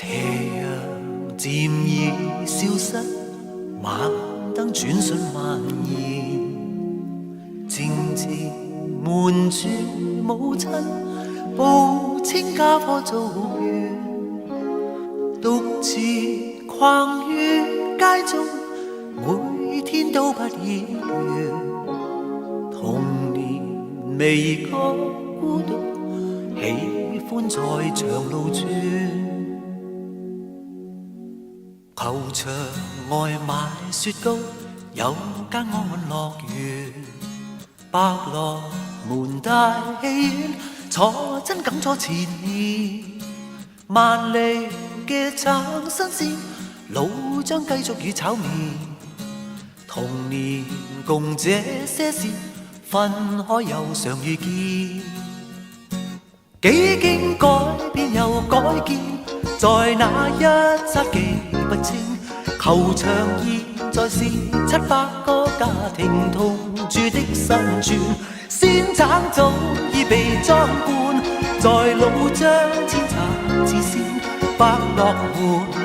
斜陽漸已消失，晚燈轉瞬蔓延，靜靜瞞住母親，報稱家課做完，獨自逛於街中，每天都不厭倦。童年未覺孤獨，喜歡在長路轉。球場外買雪糕，有間安穩樂園，百樂門大戲院，坐真感錯前面，萬里嘅橙新鮮，老張繼續與炒麵，童年共這些事，分開又常遇見，幾經改變又改建，在那一剎記不清，球場現在是700個家庭同住的新村，鮮橙早已被裝罐，在老張煎茶至鮮，百樂門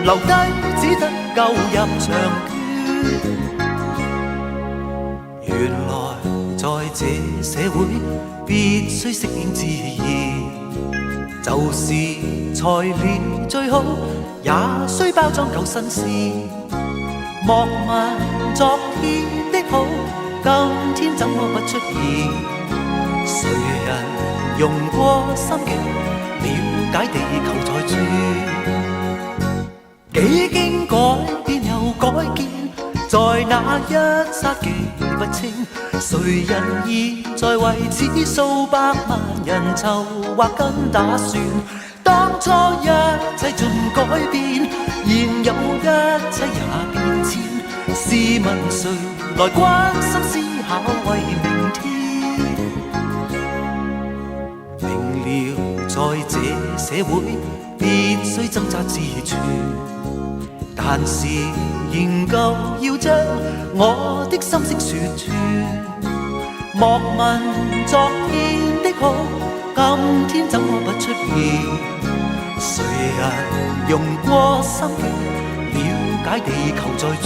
留低只得夠入場券。原來在這社會必須適應自然，就是材料最好，也需包裝夠新鮮。莫問昨天的好，今天怎麼不出現？誰人用過心機了解地球在轉？幾經改變又改建，在那一剎記不清，誰人現在為此數百萬人籌劃跟打算？當初一切盡改變，現有一切也變遷。試問誰來關心思考為明天？明了在這社會必須掙扎自存，但是仍舊要將我的心聲說穿。莫問昨天的好，今天怎麼不出現？誰人用過心機了解地球在轉？